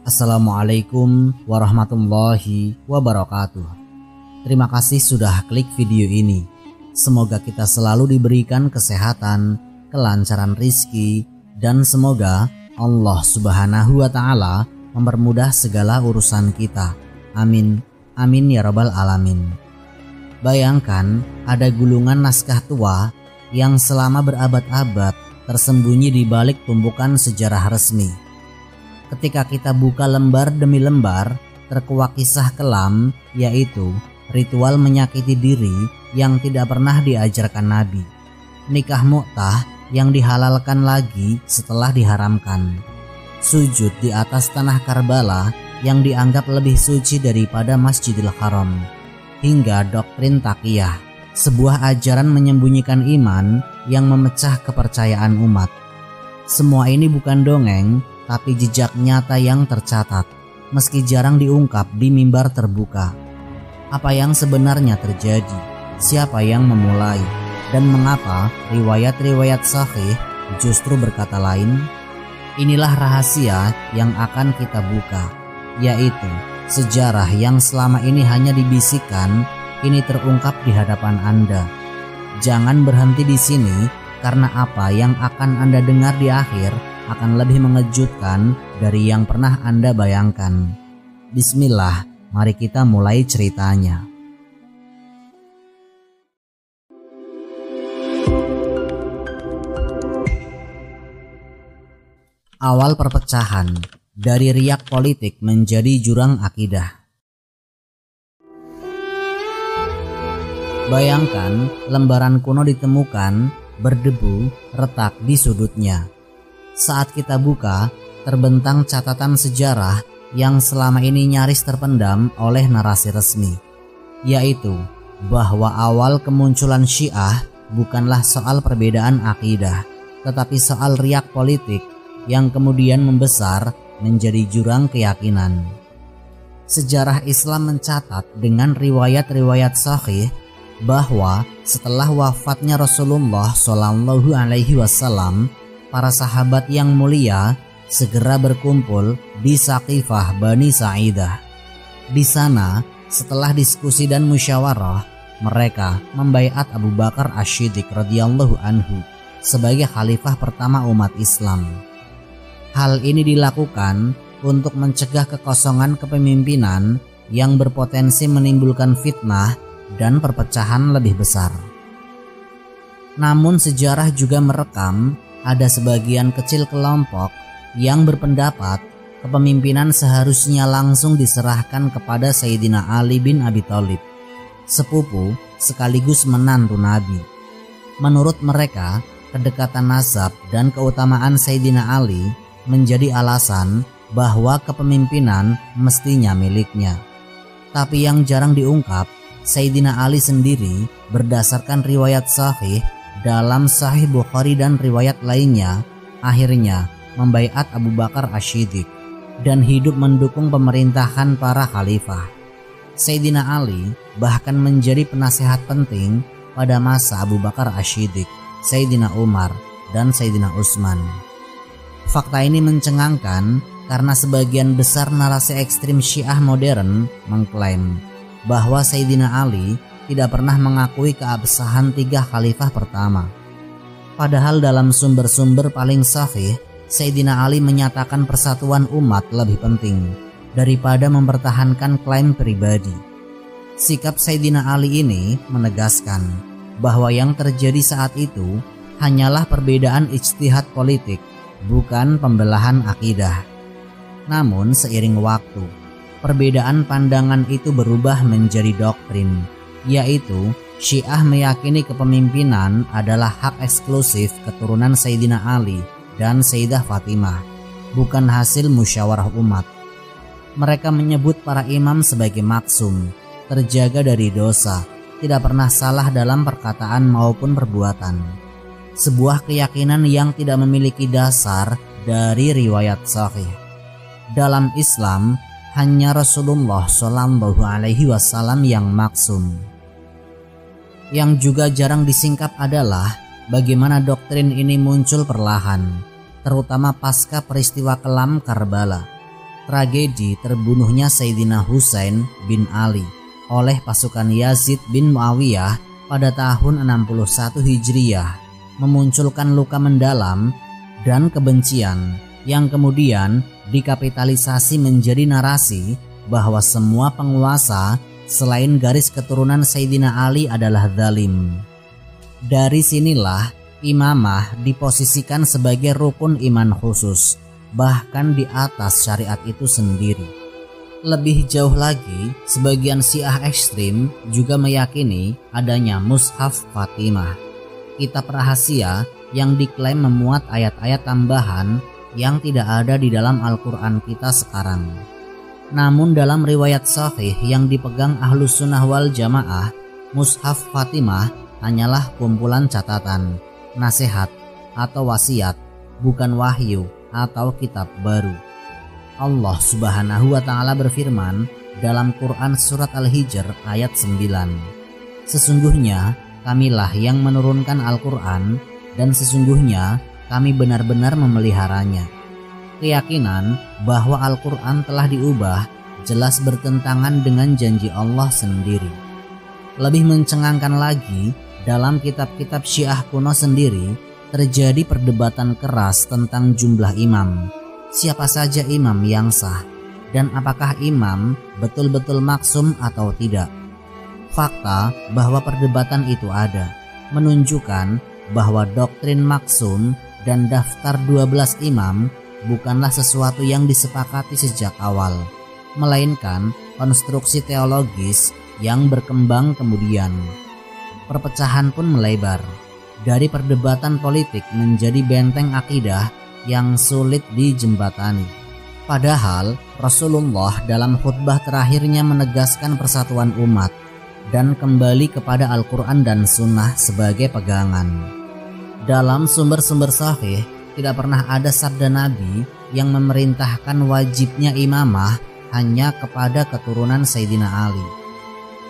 Assalamualaikum warahmatullahi wabarakatuh. Terima kasih sudah klik video ini. Semoga kita selalu diberikan kesehatan, kelancaran rizki, dan semoga Allah Subhanahu wa Ta'ala mempermudah segala urusan kita. Amin, amin ya rabbal alamin. Bayangkan ada gulungan naskah tua yang selama berabad-abad tersembunyi di balik tumpukan sejarah resmi. Ketika kita buka lembar demi lembar, terkuak kisah kelam, yaitu ritual menyakiti diri yang tidak pernah diajarkan Nabi, nikah mu'tah yang dihalalkan lagi setelah diharamkan, sujud di atas tanah Karbala yang dianggap lebih suci daripada Masjidil Haram, hingga doktrin taqiyah, sebuah ajaran menyembunyikan iman yang memecah kepercayaan umat. Semua ini bukan dongeng, tapi jejak nyata yang tercatat, meski jarang diungkap di mimbar terbuka. Apa yang sebenarnya terjadi, siapa yang memulai, dan mengapa riwayat-riwayat sahih justru berkata lain? Inilah rahasia yang akan kita buka, yaitu sejarah yang selama ini hanya dibisikkan, kini terungkap di hadapan Anda. Jangan berhenti di sini, karena apa yang akan Anda dengar di akhir akan lebih mengejutkan dari yang pernah Anda bayangkan. Bismillah, mari kita mulai ceritanya. Awal perpecahan, dari riak politik menjadi jurang akidah. Bayangkan lembaran kuno ditemukan berdebu retak di sudutnya. Saat kita buka, terbentang catatan sejarah yang selama ini nyaris terpendam oleh narasi resmi, yaitu bahwa awal kemunculan Syiah bukanlah soal perbedaan akidah, tetapi soal riak politik yang kemudian membesar menjadi jurang keyakinan. Sejarah Islam mencatat dengan riwayat-riwayat sahih bahwa setelah wafatnya Rasulullah Shallallahu Alaihi Wasallam, para sahabat yang mulia segera berkumpul di Saqifah Bani Sa'idah. Di sana, setelah diskusi dan musyawarah, mereka membaiat Abu Bakar Asy-Syiddiq radhiyallahu anhu sebagai khalifah pertama umat Islam. Hal ini dilakukan untuk mencegah kekosongan kepemimpinan yang berpotensi menimbulkan fitnah dan perpecahan lebih besar. Namun sejarah juga merekam ada sebagian kecil kelompok yang berpendapat kepemimpinan seharusnya langsung diserahkan kepada Sayyidina Ali bin Abi Thalib, sepupu sekaligus menantu Nabi. Menurut mereka, kedekatan nasab dan keutamaan Sayyidina Ali menjadi alasan bahwa kepemimpinan mestinya miliknya. Tapi yang jarang diungkap, Sayyidina Ali sendiri berdasarkan riwayat sahih dalam Sahih Bukhari dan riwayat lainnya, akhirnya membaiat Abu Bakar Asy-Syiddiq dan hidup mendukung pemerintahan para khalifah. Sayyidina Ali bahkan menjadi penasehat penting pada masa Abu Bakar Asy-Syiddiq, Sayyidina Umar, dan Sayyidina Utsman. Fakta ini mencengangkan karena sebagian besar narasi ekstrim Syiah modern mengklaim bahwa Sayyidina Ali tidak pernah mengakui keabsahan 3 khalifah pertama. Padahal dalam sumber-sumber paling sahih, Sayyidina Ali menyatakan persatuan umat lebih penting daripada mempertahankan klaim pribadi. Sikap Sayyidina Ali ini menegaskan bahwa yang terjadi saat itu hanyalah perbedaan ijtihad politik, bukan pembelahan akidah. Namun seiring waktu, perbedaan pandangan itu berubah menjadi doktrin, yaitu Syiah meyakini kepemimpinan adalah hak eksklusif keturunan Sayyidina Ali dan Sayyidah Fatimah, bukan hasil musyawarah umat. Mereka menyebut para imam sebagai maksum, terjaga dari dosa, tidak pernah salah dalam perkataan maupun perbuatan. Sebuah keyakinan yang tidak memiliki dasar dari riwayat sahih. Dalam Islam, hanya Rasulullah Shallallahu Alaihi Wasallam yang maksum. Yang juga jarang disingkap adalah bagaimana doktrin ini muncul perlahan, terutama pasca peristiwa kelam Karbala. tragedi terbunuhnya Sayyidina Husain bin Ali oleh pasukan Yazid bin Muawiyah pada tahun 61 Hijriah memunculkan luka mendalam dan kebencian yang kemudian dikapitalisasi menjadi narasi bahwa semua penguasa selain garis keturunan Sayyidina Ali adalah zalim. Dari sinilah imamah diposisikan sebagai rukun iman khusus, bahkan di atas syariat itu sendiri. Lebih jauh lagi, sebagian Syiah ekstrim juga meyakini adanya Mushaf Fatimah, kitab rahasia yang diklaim memuat ayat-ayat tambahan yang tidak ada di dalam Al-Quran kita sekarang. Namun dalam riwayat sahih yang dipegang Ahlus Sunnah wal Jamaah, Mushaf Fatimah hanyalah kumpulan catatan, nasihat, atau wasiat, bukan wahyu atau kitab baru. Allah Subhanahu wa Ta'ala berfirman dalam Quran Surat Al-Hijr ayat 9, "Sesungguhnya kamilah yang menurunkan Al-Quran dan sesungguhnya kami benar-benar memeliharanya." Keyakinan bahwa Al-Quran telah diubah jelas bertentangan dengan janji Allah sendiri. Lebih mencengangkan lagi, dalam kitab-kitab Syiah kuno sendiri terjadi perdebatan keras tentang jumlah imam. Siapa saja imam yang sah dan apakah imam betul-betul maksum atau tidak. Fakta bahwa perdebatan itu ada menunjukkan bahwa doktrin maksum dan daftar 12 imam bukanlah sesuatu yang disepakati sejak awal, melainkan konstruksi teologis yang berkembang kemudian. Perpecahan pun melebar dari perdebatan politik menjadi benteng akidah yang sulit dijembatani. Padahal Rasulullah dalam khutbah terakhirnya menegaskan persatuan umat dan kembali kepada Al-Quran dan Sunnah sebagai pegangan. Dalam sumber-sumber sahih tidak pernah ada sabda Nabi yang memerintahkan wajibnya imamah hanya kepada keturunan Sayyidina Ali.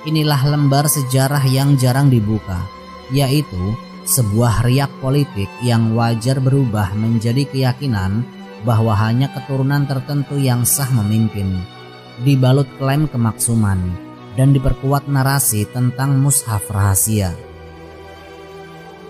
Inilah lembar sejarah yang jarang dibuka, yaitu sebuah riak politik yang wajar berubah menjadi keyakinan bahwa hanya keturunan tertentu yang sah memimpin, dibalut klaim kemaksuman, dan diperkuat narasi tentang mushaf rahasia.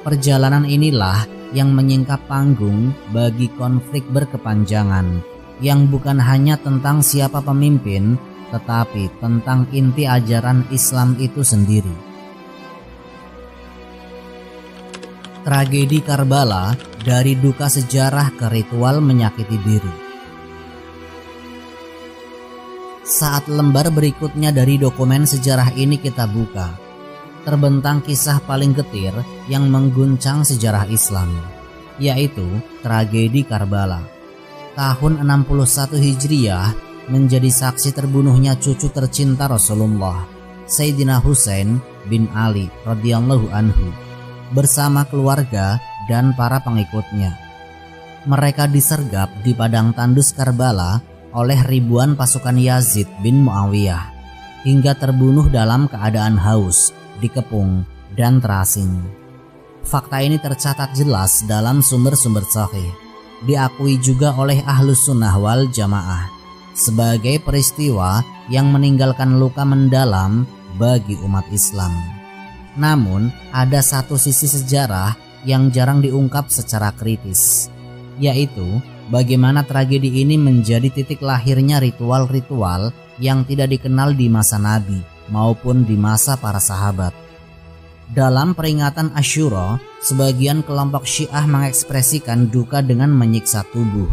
Perjalanan inilah yang menyingkap panggung bagi konflik berkepanjangan yang bukan hanya tentang siapa pemimpin, tetapi tentang inti ajaran Islam itu sendiri. Tragedi Karbala dari duka sejarah ke ritual menyakiti diri. Saat lembar berikutnya dari dokumen sejarah ini kita buka, terbentang kisah paling getir yang mengguncang sejarah Islam, yaitu tragedi Karbala. Tahun 61 Hijriah menjadi saksi terbunuhnya cucu tercinta Rasulullah, Sayyidina Husain bin Ali radhiyallahu anhu, bersama keluarga dan para pengikutnya. Mereka disergap di padang tandus Karbala oleh ribuan pasukan Yazid bin Muawiyah hingga terbunuh dalam keadaan haus, dikepung, dan terasing. Fakta ini tercatat jelas dalam sumber-sumber sahih, diakui juga oleh Ahlus Sunnah wal Jamaah sebagai peristiwa yang meninggalkan luka mendalam bagi umat Islam. Namun, ada satu sisi sejarah yang jarang diungkap secara kritis, yaitu bagaimana tragedi ini menjadi titik lahirnya ritual-ritual yang tidak dikenal di masa Nabi maupun di masa para sahabat. Dalam peringatan Asyura, sebagian kelompok Syiah mengekspresikan duka dengan menyiksa tubuh,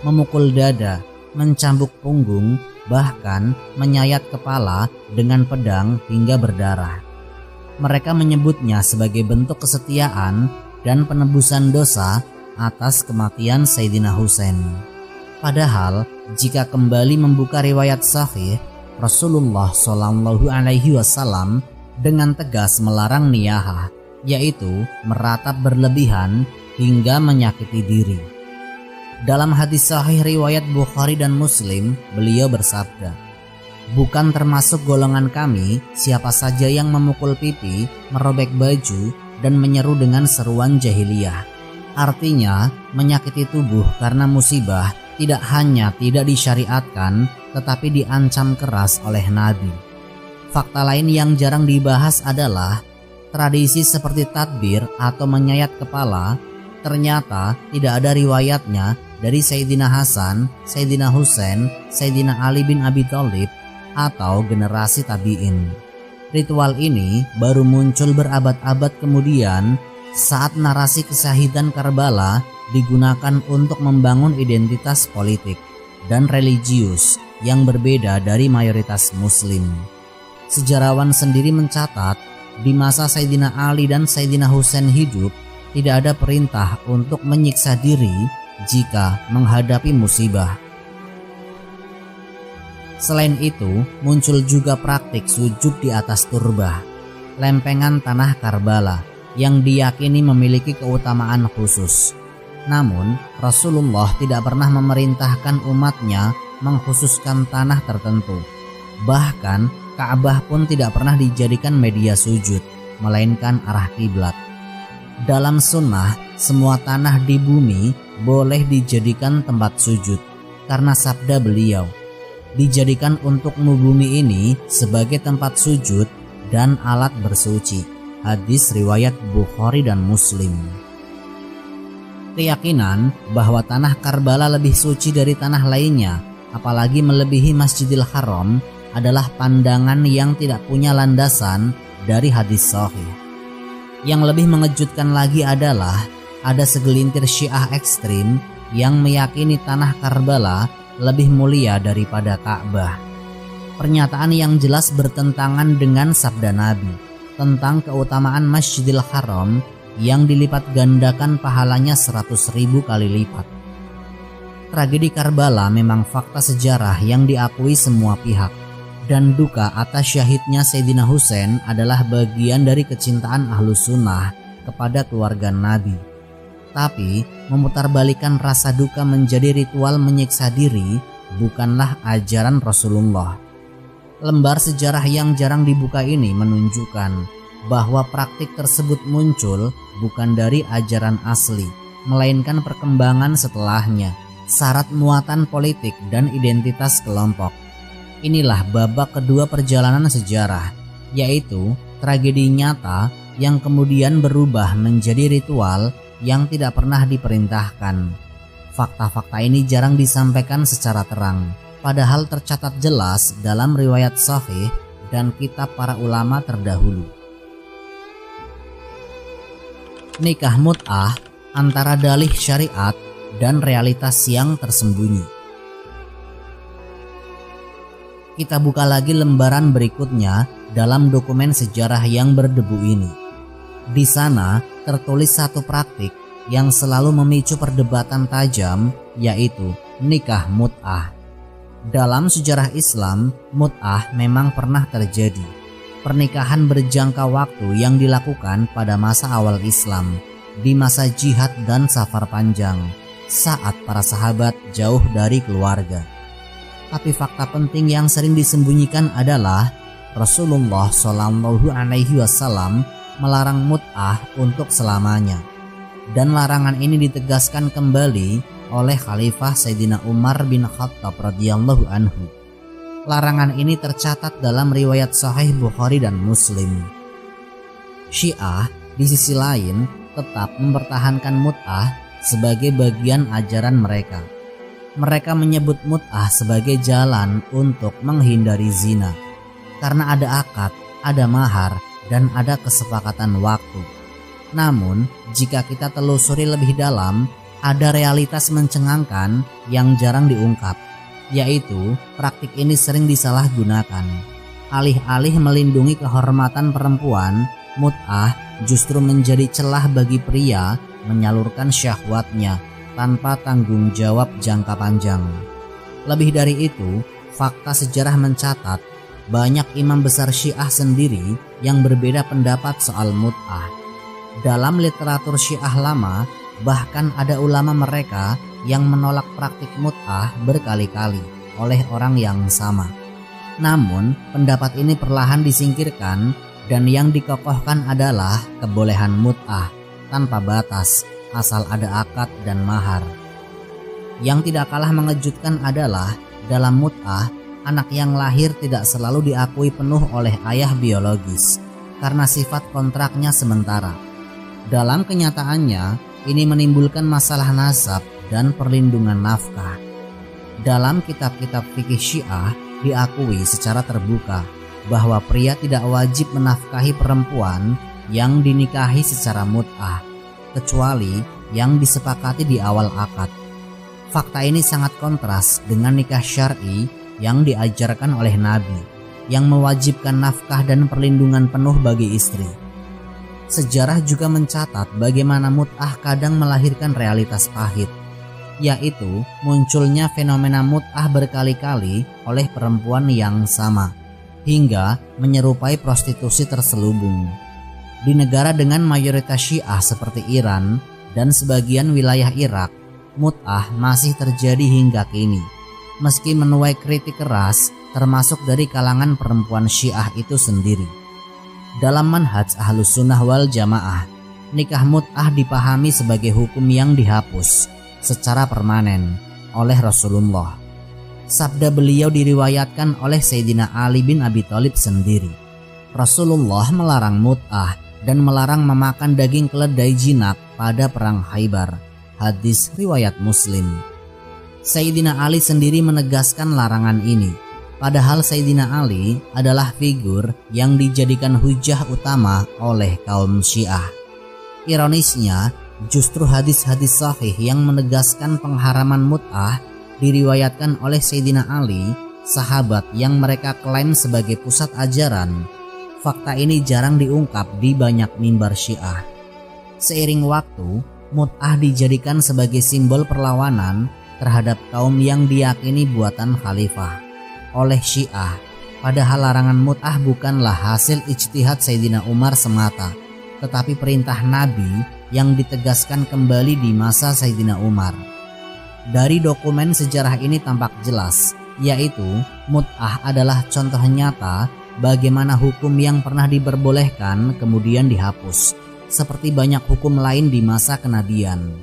memukul dada, mencambuk punggung, bahkan menyayat kepala dengan pedang hingga berdarah. Mereka menyebutnya sebagai bentuk kesetiaan dan penebusan dosa atas kematian Sayyidina Husain. Padahal jika kembali membuka riwayat sahih, Rasulullah SAW dengan tegas melarang niyahah, yaitu meratap berlebihan hingga menyakiti diri. Dalam hadis sahih riwayat Bukhari dan Muslim, beliau bersabda, "Bukan termasuk golongan kami siapa saja yang memukul pipi, merobek baju, dan menyeru dengan seruan jahiliyah." Artinya menyakiti tubuh karena musibah tidak hanya tidak disyariatkan, tetapi diancam keras oleh Nabi. Fakta lain yang jarang dibahas adalah tradisi seperti tadbir atau menyayat kepala. Ternyata tidak ada riwayatnya dari Sayyidina Hasan, Sayyidina Husain, Sayyidina Ali bin Abi Thalib, atau generasi tabi'in. Ritual ini baru muncul berabad-abad kemudian saat narasi kesahidan Karbala digunakan untuk membangun identitas politik dan religius yang berbeda dari mayoritas Muslim. Sejarawan sendiri mencatat, di masa Sayyidina Ali dan Sayyidina Husain hidup, tidak ada perintah untuk menyiksa diri jika menghadapi musibah. Selain itu, muncul juga praktik sujud di atas turbah, lempengan tanah Karbala, yang diyakini memiliki keutamaan khusus. Namun, Rasulullah tidak pernah memerintahkan umatnya mengkhususkan tanah tertentu. Bahkan, Ka'bah pun tidak pernah dijadikan media sujud, melainkan arah kiblat. Dalam sunnah, semua tanah di bumi boleh dijadikan tempat sujud, karena sabda beliau, dijadikan untukmu bumi ini sebagai tempat sujud dan alat bersuci. Hadis riwayat Bukhari dan Muslim. Keyakinan bahwa tanah Karbala lebih suci dari tanah lainnya, apalagi melebihi Masjidil Haram, adalah pandangan yang tidak punya landasan dari hadis sahih. Yang lebih mengejutkan lagi adalah ada segelintir Syiah ekstrim yang meyakini tanah Karbala lebih mulia daripada Ka'bah. Pernyataan yang jelas bertentangan dengan sabda Nabi tentang keutamaan Masjidil Haram yang dilipat gandakan pahalanya 100.000 kali lipat. Tragedi Karbala memang fakta sejarah yang diakui semua pihak, dan duka atas syahidnya Sayyidina Husain adalah bagian dari kecintaan Ahlus Sunnah kepada keluarga Nabi. Tapi memutarbalikkan rasa duka menjadi ritual menyiksa diri bukanlah ajaran Rasulullah. Lembar sejarah yang jarang dibuka ini menunjukkan bahwa praktik tersebut muncul bukan dari ajaran asli, melainkan perkembangan setelahnya, syarat muatan politik dan identitas kelompok. Inilah babak kedua perjalanan sejarah, yaitu tragedi nyata yang kemudian berubah menjadi ritual yang tidak pernah diperintahkan. Fakta-fakta ini jarang disampaikan secara terang, padahal tercatat jelas dalam riwayat sahih dan kitab para ulama terdahulu. Nikah mut'ah antara dalih syariat dan realitas yang tersembunyi. Kita buka lagi lembaran berikutnya dalam dokumen sejarah yang berdebu ini. Di sana tertulis satu praktik yang selalu memicu perdebatan tajam, yaitu nikah mut'ah. Dalam sejarah Islam, mut'ah memang pernah terjadi. Pernikahan berjangka waktu yang dilakukan pada masa awal Islam, di masa jihad dan safar panjang, saat para sahabat jauh dari keluarga. Tapi fakta penting yang sering disembunyikan adalah Rasulullah Shallallahu Alaihi Wasallam melarang mut'ah untuk selamanya, dan larangan ini ditegaskan kembali oleh Khalifah Sayyidina Umar bin Khattab radhiyallahu anhu. Larangan ini tercatat dalam riwayat Sahih Bukhari dan Muslim. Syiah di sisi lain tetap mempertahankan mut'ah sebagai bagian ajaran mereka. Mereka menyebut mut'ah sebagai jalan untuk menghindari zina, karena ada akad, ada mahar, dan ada kesepakatan waktu. Namun, jika kita telusuri lebih dalam, ada realitas mencengangkan yang jarang diungkap, yaitu praktik ini sering disalahgunakan. Alih-alih melindungi kehormatan perempuan, mut'ah justru menjadi celah bagi pria menyalurkan syahwatnya tanpa tanggung jawab jangka panjang. Lebih dari itu, fakta sejarah mencatat banyak imam besar Syiah sendiri yang berbeda pendapat soal mut'ah. Dalam literatur Syiah lama, bahkan ada ulama mereka yang menolak praktik mut'ah berkali-kali oleh orang yang sama. Namun, pendapat ini perlahan disingkirkan dan yang dikokohkan adalah kebolehan mut'ah tanpa batas, asal ada akad dan mahar. Yang tidak kalah mengejutkan adalah dalam mut'ah, anak yang lahir tidak selalu diakui penuh oleh ayah biologis karena sifat kontraknya sementara. Dalam kenyataannya, ini menimbulkan masalah nasab dan perlindungan nafkah. Dalam kitab-kitab fikih Syiah diakui secara terbuka bahwa pria tidak wajib menafkahi perempuan yang dinikahi secara mut'ah, kecuali yang disepakati di awal akad. Fakta ini sangat kontras dengan nikah syar'i yang diajarkan oleh Nabi, yang mewajibkan nafkah dan perlindungan penuh bagi istri. Sejarah juga mencatat bagaimana mut'ah kadang melahirkan realitas pahit, yaitu munculnya fenomena mut'ah berkali-kali oleh perempuan yang sama, hingga menyerupai prostitusi terselubung. Di negara dengan mayoritas Syiah seperti Iran dan sebagian wilayah Irak, mut'ah masih terjadi hingga kini, meski menuai kritik keras termasuk dari kalangan perempuan Syiah itu sendiri. Dalam manhaj Ahlus Sunnah wal Jamaah, nikah mut'ah dipahami sebagai hukum yang dihapus secara permanen oleh Rasulullah. Sabda beliau diriwayatkan oleh Sayyidina Ali bin Abi Thalib sendiri. Rasulullah melarang mut'ah dan melarang memakan daging keledai jinak pada perang Khaibar. Hadis riwayat Muslim. Sayyidina Ali sendiri menegaskan larangan ini, padahal Sayyidina Ali adalah figur yang dijadikan hujah utama oleh kaum Syiah. Ironisnya, justru hadis-hadis sahih yang menegaskan pengharaman mut'ah diriwayatkan oleh Sayyidina Ali, sahabat yang mereka klaim sebagai pusat ajaran. Fakta ini jarang diungkap di banyak mimbar Syiah. Seiring waktu, mut'ah dijadikan sebagai simbol perlawanan terhadap kaum yang diyakini buatan khalifah oleh Syiah. Padahal larangan mut'ah bukanlah hasil ijtihad Sayyidina Umar semata, tetapi perintah Nabi yang ditegaskan kembali di masa Sayyidina Umar. Dari dokumen sejarah ini tampak jelas, yaitu mut'ah adalah contoh nyata bagaimana hukum yang pernah diperbolehkan kemudian dihapus, seperti banyak hukum lain di masa kenabian.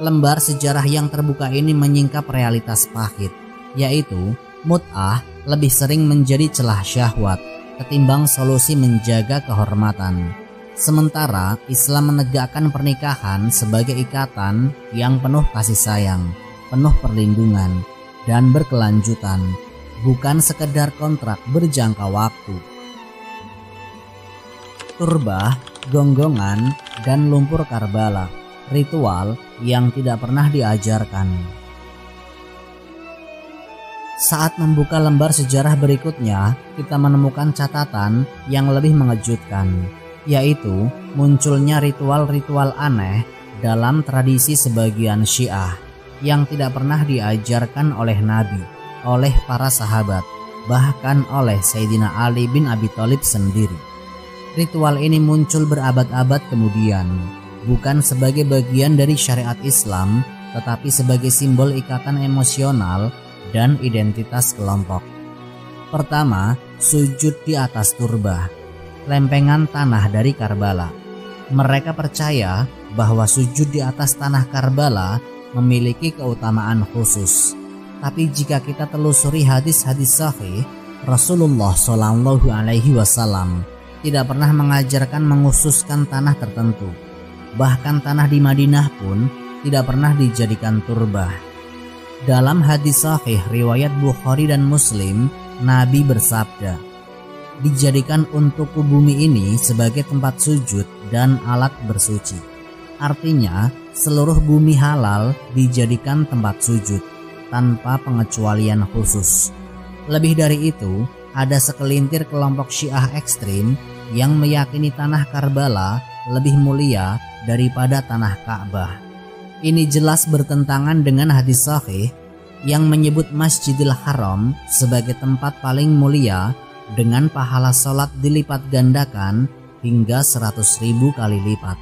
Lembar sejarah yang terbuka ini menyingkap realitas pahit, yaitu mut'ah lebih sering menjadi celah syahwat ketimbang solusi menjaga kehormatan. Sementara Islam menegakkan pernikahan sebagai ikatan yang penuh kasih sayang, penuh perlindungan, dan berkelanjutan, bukan sekedar kontrak berjangka waktu. Turbah, gonggongan, dan lumpur Karbala, ritual yang tidak pernah diajarkan. Saat membuka lembar sejarah berikutnya, kita menemukan catatan yang lebih mengejutkan, yaitu munculnya ritual-ritual aneh dalam tradisi sebagian Syiah yang tidak pernah diajarkan oleh Nabi, oleh para sahabat, bahkan oleh Sayyidina Ali bin Abi Thalib sendiri. Ritual ini muncul berabad-abad kemudian, bukan sebagai bagian dari syariat Islam, tetapi sebagai simbol ikatan emosional dan identitas kelompok. Pertama, sujud di atas turbah, lempengan tanah dari Karbala. Mereka percaya bahwa sujud di atas tanah Karbala memiliki keutamaan khusus. Tapi jika kita telusuri hadis-hadis sahih, Rasulullah SAW tidak pernah mengajarkan mengkhususkan tanah tertentu. Bahkan tanah di Madinah pun tidak pernah dijadikan turbah. Dalam hadis sahih riwayat Bukhari dan Muslim, Nabi bersabda, "Dijadikan untukku bumi ini sebagai tempat sujud dan alat bersuci." Artinya, seluruh bumi halal dijadikan tempat sujud tanpa pengecualian khusus. Lebih dari itu, ada sekelintir kelompok Syiah ekstrim yang meyakini tanah Karbala lebih mulia daripada tanah Ka'bah. Ini jelas bertentangan dengan hadis sahih yang menyebut Masjidil Haram sebagai tempat paling mulia dengan pahala sholat dilipat gandakan hingga 100.000 kali lipat.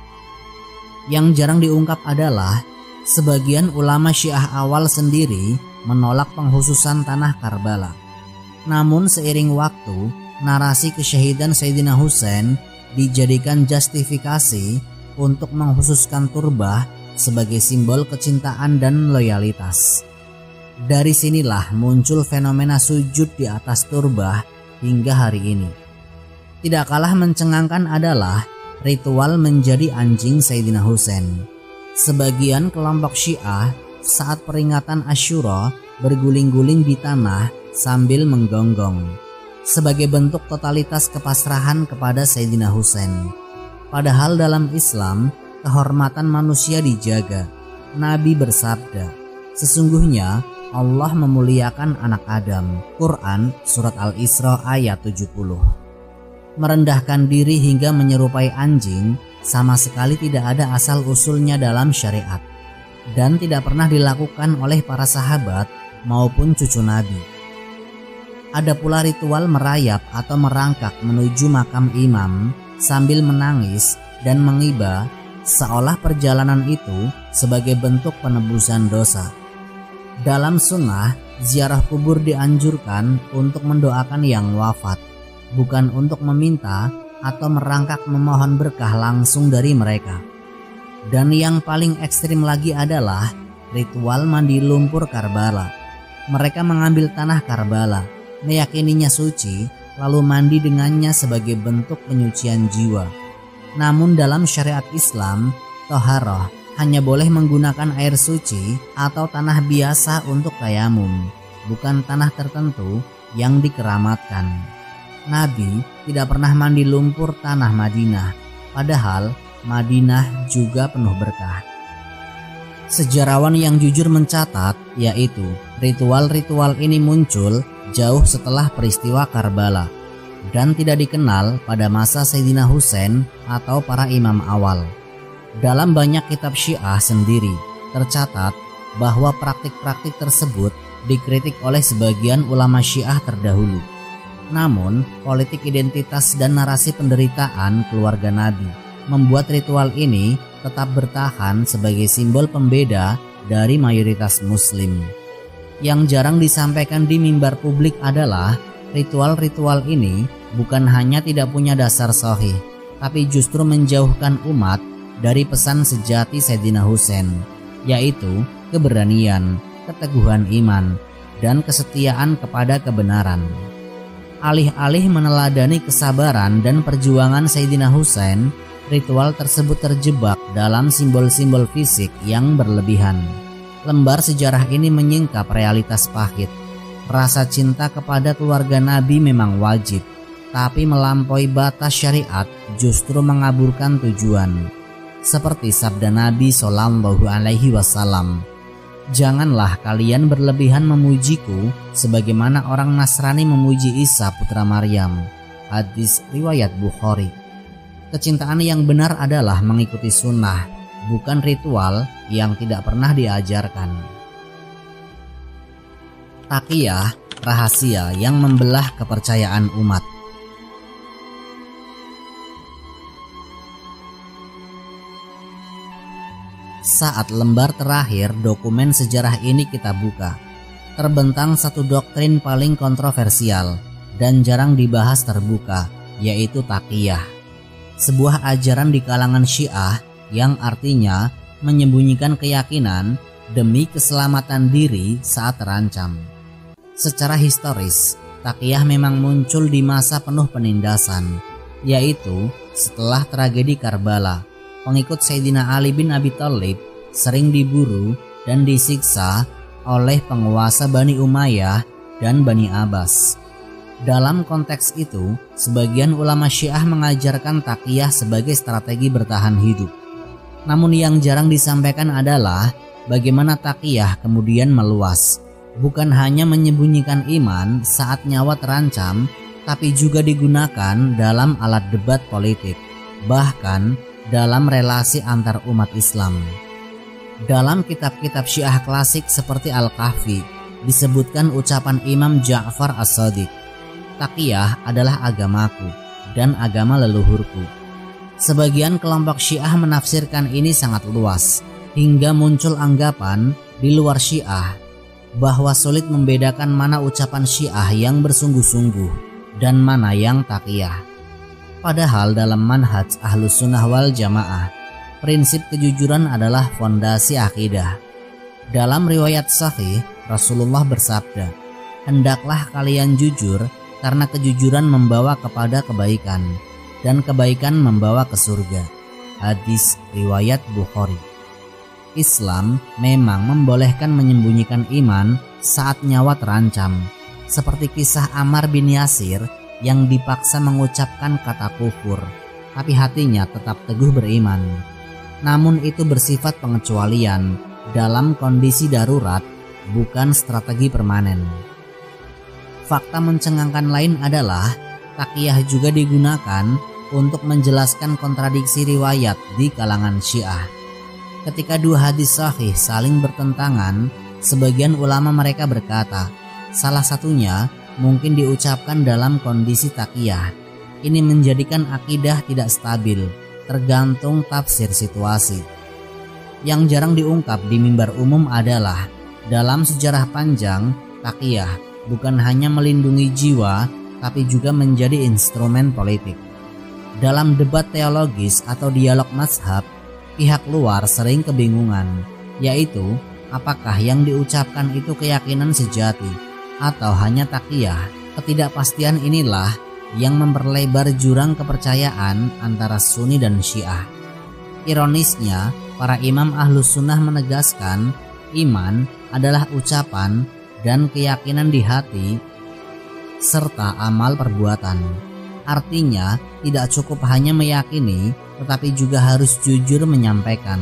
Yang jarang diungkap adalah sebagian ulama Syiah awal sendiri menolak pengkhususan tanah Karbala. Namun seiring waktu, narasi kesyahidan Sayyidina Husain dijadikan justifikasi untuk mengkhususkan turbah sebagai simbol kecintaan dan loyalitas. Dari sinilah muncul fenomena sujud di atas turbah hingga hari ini. Tidak kalah mencengangkan adalah ritual menjadi anjing Sayyidina Husain. Sebagian kelompok Syiah saat peringatan Asyura berguling-guling di tanah sambil menggonggong sebagai bentuk totalitas kepasrahan kepada Sayyidina Husain. Padahal dalam Islam kehormatan manusia dijaga. Nabi bersabda, "Sesungguhnya Allah memuliakan anak Adam." Quran Surat Al-Isra ayat 70. Merendahkan diri hingga menyerupai anjing sama sekali tidak ada asal-usulnya dalam syariat dan tidak pernah dilakukan oleh para sahabat maupun cucu Nabi. Ada pula ritual merayap atau merangkak menuju makam imam sambil menangis dan mengiba, seolah perjalanan itu sebagai bentuk penebusan dosa. Dalam sunnah, ziarah kubur dianjurkan untuk mendoakan yang wafat, bukan untuk meminta atau merangkak memohon berkah langsung dari mereka. Dan yang paling ekstrim lagi adalah ritual mandi lumpur Karbala. Mereka mengambil tanah Karbala, meyakininya suci, lalu mandi dengannya sebagai bentuk penyucian jiwa. Namun dalam syariat Islam, toharoh hanya boleh menggunakan air suci atau tanah biasa untuk tayamum, bukan tanah tertentu yang dikeramatkan. Nabi tidak pernah mandi lumpur tanah Madinah, padahal Madinah juga penuh berkah. Sejarawan yang jujur mencatat, yaitu ritual-ritual ini muncul jauh setelah peristiwa Karbala dan tidak dikenal pada masa Sayyidina Husain atau para imam awal. Dalam banyak kitab Syiah sendiri tercatat bahwa praktik-praktik tersebut dikritik oleh sebagian ulama Syiah terdahulu. Namun, politik identitas dan narasi penderitaan keluarga Nabi membuat ritual ini tetap bertahan sebagai simbol pembeda dari mayoritas Muslim. Yang jarang disampaikan di mimbar publik adalah ritual-ritual ini bukan hanya tidak punya dasar sahih, tapi justru menjauhkan umat dari pesan sejati Sayyidina Husain, yaitu keberanian, keteguhan iman, dan kesetiaan kepada kebenaran. Alih-alih meneladani kesabaran dan perjuangan Sayyidina Husain, ritual tersebut terjebak dalam simbol-simbol fisik yang berlebihan. Lembar sejarah ini menyingkap realitas pahit. Rasa cinta kepada keluarga Nabi memang wajib, tapi melampaui batas syariat justru mengaburkan tujuan. Seperti sabda Nabi Shallallahu Alaihi Wasallam, "Janganlah kalian berlebihan memujiku sebagaimana orang Nasrani memuji Isa putra Maryam." Hadis riwayat Bukhari. Kecintaan yang benar adalah mengikuti sunnah, bukan ritual yang tidak pernah diajarkan. Taqiyah, rahasia yang membelah kepercayaan umat. Saat lembar terakhir dokumen sejarah ini kita buka, terbentang satu doktrin paling kontroversial dan jarang dibahas terbuka, yaitu taqiyah. Sebuah ajaran di kalangan Syiah yang artinya menyembunyikan keyakinan demi keselamatan diri saat terancam. Secara historis, taqiyah memang muncul di masa penuh penindasan, yaitu setelah tragedi Karbala. Pengikut Sayyidina Ali bin Abi Thalib sering diburu dan disiksa oleh penguasa Bani Umayyah dan Bani Abbas. Dalam konteks itu, sebagian ulama Syiah mengajarkan taqiyah sebagai strategi bertahan hidup. Namun yang jarang disampaikan adalah bagaimana taqiyah kemudian meluas, bukan hanya menyembunyikan iman saat nyawa terancam, tapi juga digunakan dalam alat debat politik, bahkan dalam relasi antar umat Islam. Dalam kitab-kitab Syiah klasik seperti Al-Kahfi disebutkan ucapan Imam Ja'far As-Shadiq, "Taqiyah adalah agamaku dan agama leluhurku." Sebagian kelompok Syiah menafsirkan ini sangat luas, hingga muncul anggapan di luar Syiah bahwa sulit membedakan mana ucapan Syiah yang bersungguh-sungguh dan mana yang taqiyah. Padahal dalam manhaj Ahlus Sunnah wal Jamaah, Prinsip kejujuran adalah fondasi akidah. Dalam riwayat sahih, Rasulullah bersabda, "Hendaklah kalian jujur karena kejujuran membawa kepada kebaikan dan kebaikan membawa ke surga." Hadis riwayat Bukhari. Islam memang membolehkan menyembunyikan iman saat nyawa terancam, seperti kisah Ammar bin Yasir yang dipaksa mengucapkan kata kufur, tapi hatinya tetap teguh beriman. Namun itu bersifat pengecualian dalam kondisi darurat, bukan strategi permanen. Fakta mencengangkan lain adalah taqiyah juga digunakan untuk menjelaskan kontradiksi riwayat di kalangan Syiah. Ketika dua hadis sahih saling bertentangan, sebagian ulama mereka berkata, salah satunya mungkin diucapkan dalam kondisi taqiyah. Ini menjadikan akidah tidak stabil, tergantung tafsir situasi. Yang jarang diungkap di mimbar umum adalah dalam sejarah panjang, taqiyah bukan hanya melindungi jiwa, tapi juga menjadi instrumen politik. Dalam debat teologis atau dialog mazhab, pihak luar sering kebingungan, yaitu apakah yang diucapkan itu keyakinan sejati atau hanya taqiyah. Ketidakpastian inilah yang memperlebar jurang kepercayaan antara Sunni dan Syiah. Ironisnya, para imam Ahlus Sunnah menegaskan iman adalah ucapan dan keyakinan di hati serta amal perbuatan. Artinya, tidak cukup hanya meyakini, tetapi juga harus jujur menyampaikan.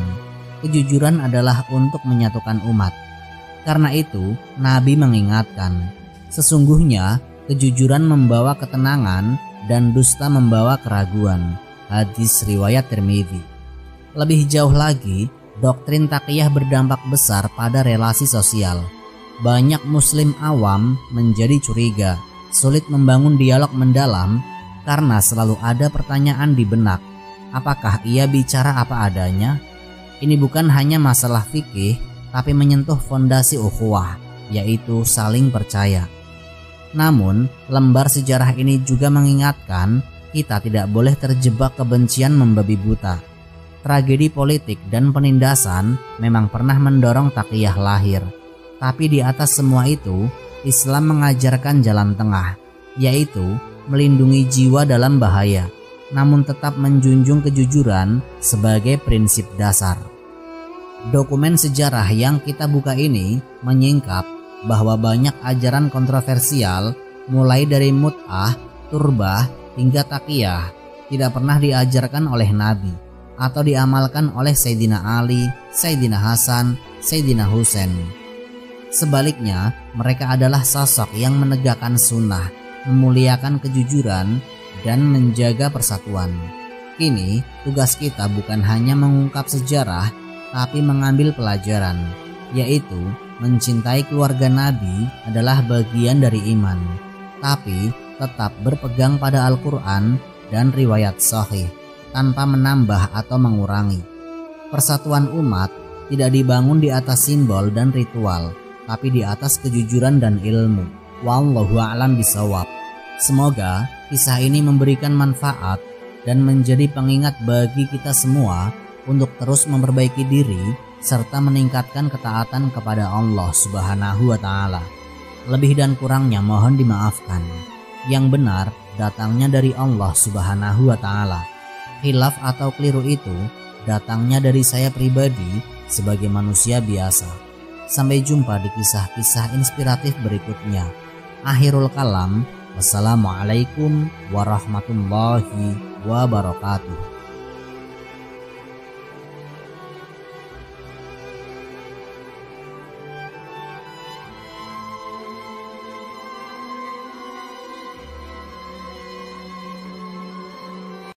Kejujuran adalah untuk menyatukan umat. Karena itu, Nabi mengingatkan, sesungguhnya kejujuran membawa ketenangan dan dusta membawa keraguan. Hadis riwayat Tirmidzi. Lebih jauh lagi, doktrin taqiyah berdampak besar pada relasi sosial. Banyak muslim awam menjadi curiga, sulit membangun dialog mendalam karena selalu ada pertanyaan di benak. Apakah ia bicara apa adanya? Ini bukan hanya masalah fikih, tapi menyentuh fondasi ukhuwah, yaitu saling percaya. Namun, lembar sejarah ini juga mengingatkan kita tidak boleh terjebak kebencian membabi buta. Tragedi politik dan penindasan memang pernah mendorong taqiyah lahir. Tapi di atas semua itu, Islam mengajarkan jalan tengah, yaitu melindungi jiwa dalam bahaya, namun tetap menjunjung kejujuran sebagai prinsip dasar. Dokumen sejarah yang kita buka ini menyingkap bahwa banyak ajaran kontroversial, mulai dari mut'ah, turbah, hingga taqiyah, tidak pernah diajarkan oleh Nabi atau diamalkan oleh Sayyidina Ali, Sayyidina Hasan, Sayyidina Husain. Sebaliknya, mereka adalah sosok yang menegakkan sunnah, memuliakan kejujuran, dan menjaga persatuan. Kini, tugas kita bukan hanya mengungkap sejarah, tapi mengambil pelajaran, yaitu mencintai keluarga Nabi adalah bagian dari iman, tapi tetap berpegang pada Al-Quran dan riwayat sahih, tanpa menambah atau mengurangi. Persatuan umat tidak dibangun di atas simbol dan ritual, tapi di atas kejujuran dan ilmu. Wallahu a'lam bishawab. Semoga kisah ini memberikan manfaat dan menjadi pengingat bagi kita semua untuk terus memperbaiki diri serta meningkatkan ketaatan kepada Allah Subhanahu wa Ta'ala. Lebih dan kurangnya mohon dimaafkan. Yang benar datangnya dari Allah Subhanahu wa Ta'ala. Khilaf atau keliru itu datangnya dari saya pribadi sebagai manusia biasa. Sampai jumpa di kisah-kisah inspiratif berikutnya. Akhirul kalam. Wassalamualaikum warahmatullahi wabarakatuh.